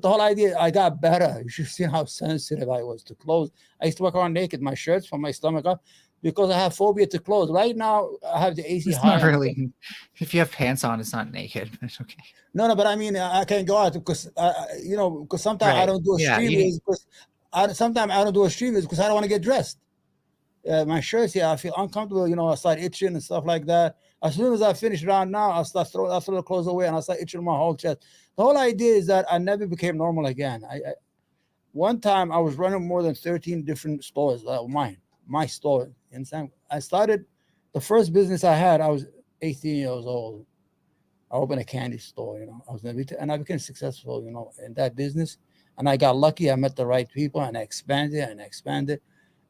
The whole idea, I got better. You should see how sensitive I was to clothes. I used to walk around naked, my shirts from my stomach up, because I have phobia to clothes. Right now, I have the AC It's high. not really. If you have pants on, it's not naked. But okay. No, but I mean, I can't go out because, because sometimes I Right. don't do a Yeah. stream You. is because sometimes I don't do a stream is because I don't want to get dressed. My shirts, yeah, I feel uncomfortable. I start itching and stuff like that. As soon as I finish around now, I throw the clothes away and I start itching my whole chest. The whole idea is that I never became normal again. One time I was running more than 13 different stores, my store. You understand? I started the first business I had. I was 18 years old. I opened a candy store. I was in retail, and I became successful. In that business, and I got lucky. I met the right people, and I expanded and expanded,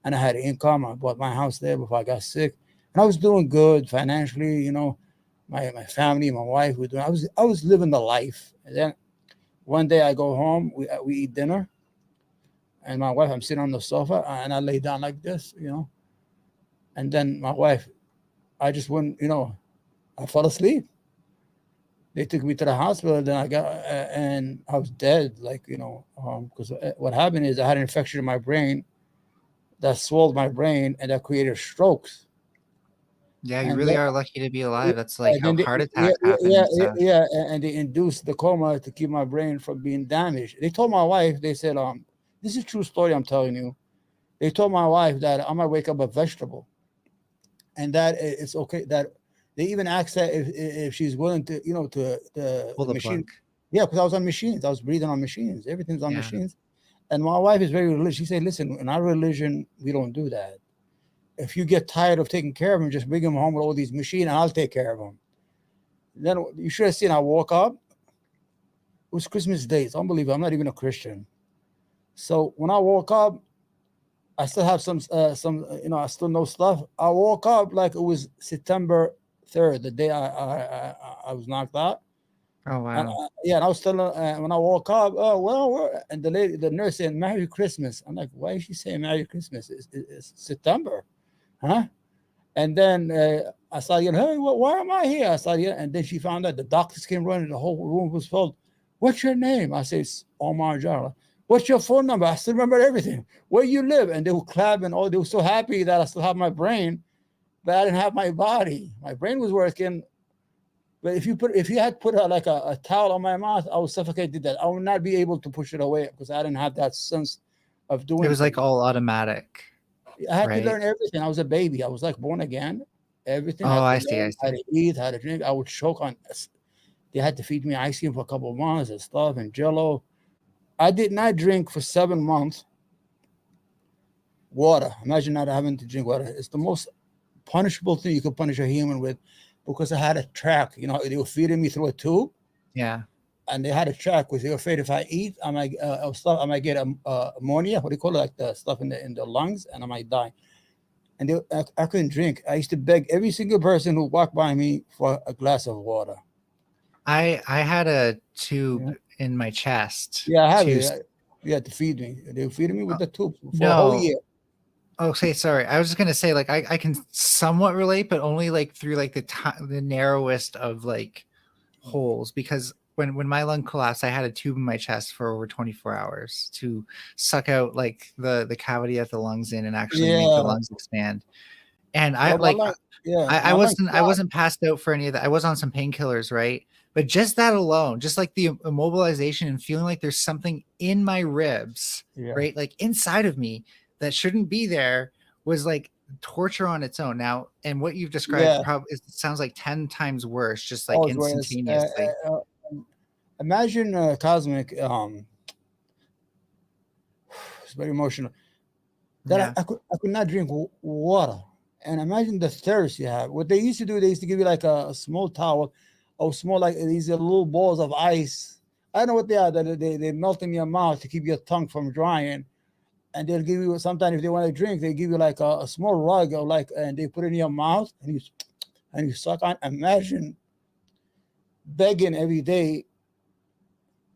and I had income. I bought my house there before I got sick, and I was doing good financially. My family, my wife, we doing. I was living the life. And then one day I go home. We eat dinner, and my wife, I'm sitting on the sofa, and I lay down like this. And then my wife, I just wouldn't. I fell asleep. They took me to the hospital. Then and I was dead. Like because what happened is I had an infection in my brain that swelled my brain and that created strokes. Yeah. You And really are lucky to be alive. That's like and how then heart yeah, attacks yeah, happen yeah, and stuff. yeah, and they induced the coma to keep my brain from being damaged. They told my wife, they said, this is a true story I'm telling you. They told my wife that I might wake up a vegetable, and that it's okay. That they even asked her if she's willing to, to Pull the the machine. plug. Yeah, because I was on machines. I was breathing on machines. Everything's on Yeah. machines. And my wife is very religious. She said, "Listen, in our religion, we don't do that. If you get tired of taking care of him, just bring him home with all these machines, and I'll take care of him." Then you should have seen. I woke up. It was Christmas Day. It's unbelievable. I'm not even a Christian. So when I woke up, I still have I still know stuff. I woke up like it was September 3rd, the day I was knocked out. Oh And wow. yeah, and I was telling when I woke up, oh well, and the nurse said Merry Christmas. I'm like, why is she saying Merry Christmas? It's September, huh? And then I started, hey, why am I here? I started, and then she found out the doctors came running. The whole room was filled. What's your name? I said, it's Omar Jara. What's your phone number? I still remember everything. Where you live? And they were clapping. Oh, they were so happy that I still have my brain, but I didn't have my body. My brain was working. But if you had put a towel on my mouth, I would suffocate to death. I would not be able to push it away because I didn't have that sense of It doing was like things. all automatic, I had to right? learn everything. I was a baby. I was like born again. Everything I Oh, had to I see. learn I how see. to eat, how to drink. I would choke on. They had to feed me ice cream for a couple of months and stuff and Jello. I did not drink for 7 months water. Imagine not having to drink water. It's the most punishable thing you could punish a human with, because I had a track. They were feeding me through a tube, Yeah. and they had a track because they were afraid if I eat, I might get ammonia. What do you call it? Like the stuff in the lungs, and I might die. And I couldn't drink. I used to beg every single person who walked by me for a glass of water. I had a tube Yeah, in my chest yeah, I have to. it. You had to feed me. They were feeding me with the tube for a whole No. year. Okay, sorry. I was just gonna say, like, I can somewhat relate, but only like through like the narrowest of like holes, because when my lung collapsed, I had a tube in my chest for over 24 hours to suck out like the cavity that the lungs in and actually make the Yeah. lungs expand. And I Well, my like lung, yeah, I my lung clogged. wasn't passed out for any of that. I was on some painkillers, right? But just that alone, just like the immobilization and feeling like there's something in my ribs, Yeah. right? Like inside of me that shouldn't be there, was like torture on its own. Now, and what you've described Yeah. probably it sounds like 10 times worse, just like Always worse. instantaneously. Imagine Cosmic. It's very emotional. That Yeah. I could not drink water. And imagine the thirst you have. What they used to do, they used to give you like a small towel, or small, like these little balls of ice. I don't know what they are. That they melt in your mouth to keep your tongue from drying. And they'll give you, sometimes if they want to drink, they give you like a small rug, or like, and they put it in your mouth, and you suck on. Imagine begging every day.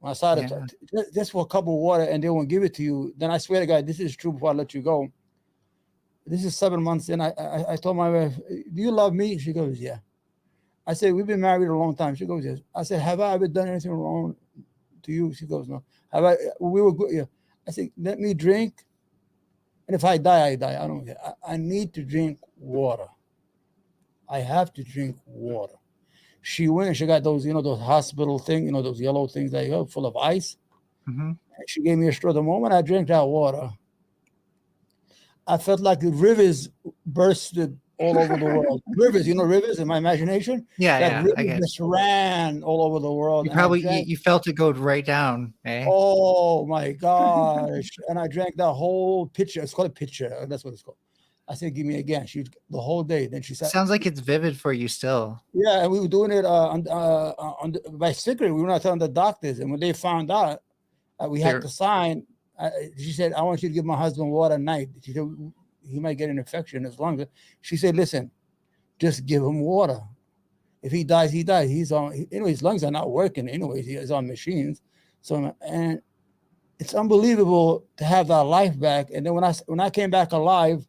When I started Yeah. just for a cup of water, and they won't give it to you. Then I swear to God, this is true. Before I let you go, this is 7 months in. I told my wife, "Do you love me?" She goes, "Yeah." I said, "We've been married a long time." She goes, "Yes." I said, "Have I ever done anything wrong?" to you? She goes, no. How about, we were good. Yeah. I said, let me drink. And if I die, I die. I don't care. I need to drink water. I have to drink water. She went and she got those, those hospital thing, those yellow things that you have full of ice. Mm-hmm. And she gave me a straw. The moment I drank that water, I felt like the rivers bursted all over the world. Rivers, rivers in my imagination. Yeah, That yeah, I river get. just ran all over the world. You And I probably drank, you felt it go right down, eh? oh my gosh. And I drank that whole pitcher. It's called a pitcher. That's what it's called. I said, give me again. She the whole day. Then she said, Sounds like it's vivid for you still. yeah, and we were doing it by secret. We were not telling the doctors. And when they found out, we had They're to sign. She said, I want you to give my husband water at night. She said, he might get an infection in his lungs. She said, listen, just give him water. If he dies, he dies. His lungs are not working anyways. He's on machines. So, and it's unbelievable to have that life back. And then when I came back alive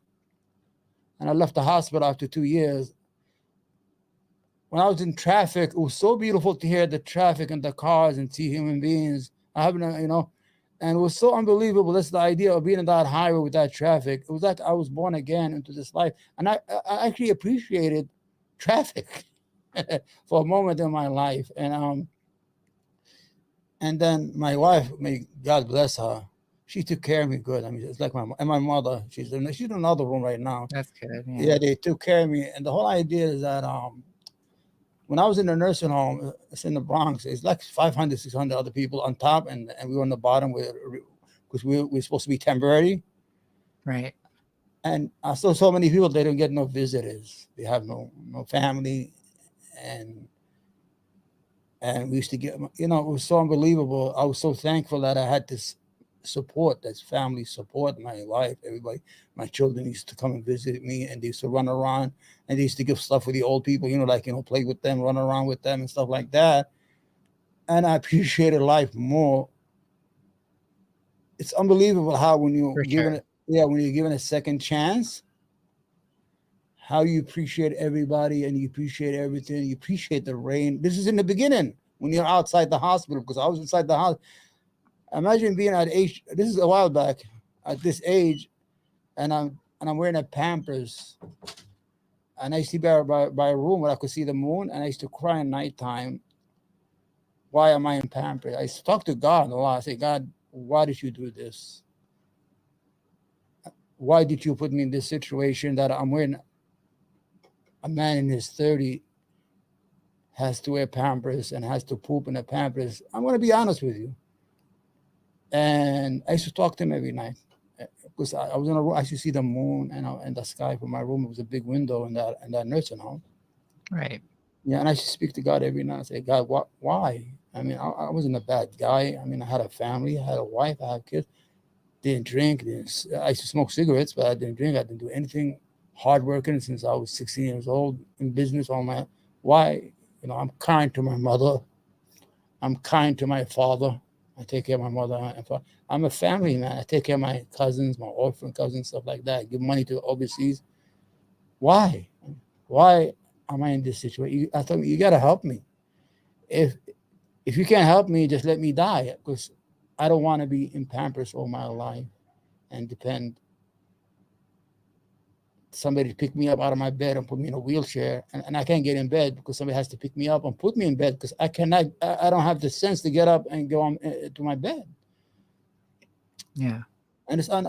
and I left the hospital after 2 years, when I was in traffic, it was so beautiful to hear the traffic and the cars and see human beings. And it was so unbelievable. That's the idea of being in that highway with that traffic. It was like I was born again into this life. And I actually appreciated traffic for a moment in my life. And then my wife, may God bless her, she took care of me good. I mean, it's like my mother, she's in another room right now. That's good. Yeah, they took care of me. And the whole idea is that when I was in the nursing home, it's in the Bronx, it's like 500, 600 other people on top, and we were on the bottom because we're supposed to be temporary. Right. And I saw so many people, they don't get no visitors. They have no family. And we used to get, it was so unbelievable. I was so thankful that I had this support, that's family support, my wife, everybody. My children used to come and visit me, and they used to run around, and they used to give stuff with the old people, play with them, run around with them and stuff like that. And I appreciated life more. It's unbelievable how when you're given a second chance, how you appreciate everybody and you appreciate everything. You appreciate the rain. This is in the beginning when you're outside the hospital, because I was inside the house. Imagine being at age. This is a while back. At this age, and I'm wearing a Pampers, and I used to be by a room where I could see the moon, and I used to cry at nighttime. Why am I in Pampers? I used to talk to God a lot. I say, God, why did you do this? Why did you put me in this situation that I'm wearing? A man in his 30s has to wear Pampers and has to poop in a Pampers. I'm going to be honest with you. And I used to talk to him every night because I was in a room. I used to see the moon and the sky from my room. It was a big window in that nursing home. Right. Yeah, and I used to speak to God every night. I say, God, why? I mean, I wasn't a bad guy. I mean, I had a family, I had a wife, I had kids. Didn't drink. I used to smoke cigarettes, but I didn't drink. I didn't do anything. Hardworking since I was 16 years old, in business all my. Why? I'm kind to my mother. I'm kind to my father. I take care of my mother and father. I'm a family man. I take care of my cousins, my orphan cousins, stuff like that. I give money to overseas. Why? Why am I in this situation? I thought you got to help me. If you can't help me, just let me die, because I don't want to be in Pampers all my life and depend somebody to pick me up out of my bed and put me in a wheelchair, and I can't get in bed because somebody has to pick me up and put me in bed because I don't have the sense to get up and go on to my bed. Yeah. And it's I'm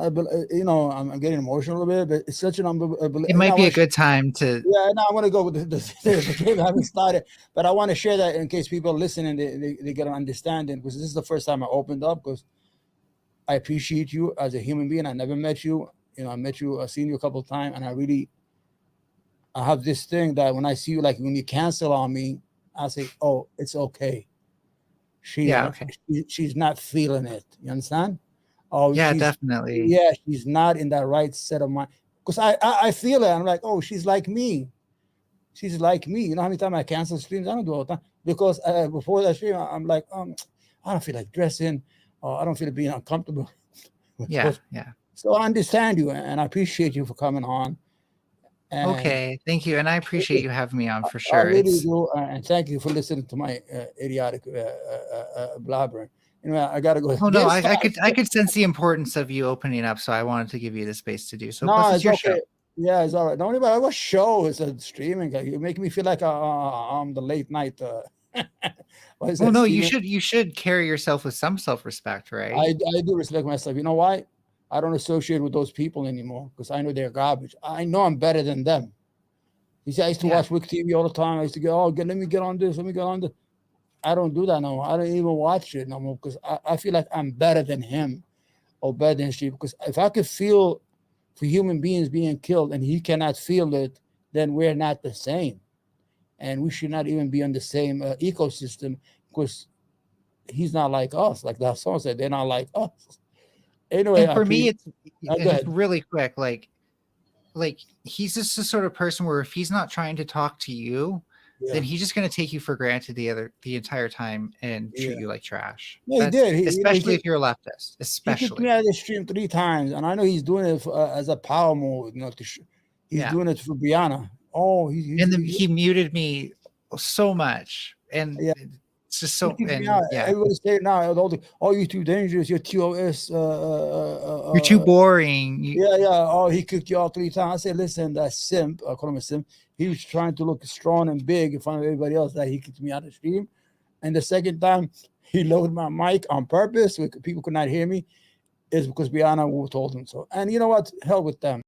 getting emotional a bit, but it's such an unbelievable. It might be a good time to. Yeah, no, I want to go with the game. I haven't started, but I want to share that in case people are listening, they get an understanding, because this is the first time I opened up, because I appreciate you as a human being. I never met you. I met you, I've seen you a couple of times, and I have this thing that when I see you, like when you cancel on me, I say, oh, it's okay. Okay. She's not feeling it. You understand? Oh, yeah, definitely. Yeah, she's not in that right set of mind. Because I feel it. I'm like, oh, she's like me. She's like me. You know how many times I cancel streams? I don't do it all the time. Because before that stream, I'm like, I don't feel like dressing, or I don't feel like being uncomfortable. Yeah. So I understand you, and I appreciate you for coming on. And okay, thank you, and I appreciate you having me on for sure. I really do, and thank you for listening to my idiotic blabbering. I gotta go. Oh no, This time, I could sense the importance of you opening up, so I wanted to give you the space to do so. Plus, no, it's it's your okay. show. Yeah, it's all right. Don't even what show is a streaming. You make me feel like I'm the late night. What is Well, that? no, Steven? you should carry yourself with some self-respect, right? I do respect myself. You know why? I don't associate with those people anymore because I know they're garbage. I know I'm better than them. You see, I used to Yeah. watch Wick TV all the time. I used to go, let me get on this, let me get on this. I don't do that no more. I don't even watch it no more because I feel like I'm better than him or better than she. Because if I could feel for human beings being killed and he cannot feel it, then we're not the same. And we should not even be on the same ecosystem because he's not like us. Like that song said, they're not like us. Anyway, And I for me, appreciate. Go it's just ahead. really quick. Like he's just the sort of person where if he's not trying to talk to you, Yeah, then he's just going to take you for granted the entire time and treat yeah. you like trash. No, he That's did. especially if you're a leftist, He kicked me especially. out of the stream 3 times, and I know he's doing it for, as a power move. He's Yeah. doing it for Brianna. Oh, And then he muted me so much, and yeah. it's just He so. kicked me And out. yeah, Everybody's saying now, oh, you're too dangerous. You're TOS. you're too boring. Yeah, yeah. Oh, he kicked you out 3 times. I said, listen, that simp. I call him a simp. He was trying to look strong and big in front of everybody else. That he kicked me out of the stream. And the second time, he lowered my mic on purpose so people could not hear me. Is because Brianna told him so. And you know what? Hell with them.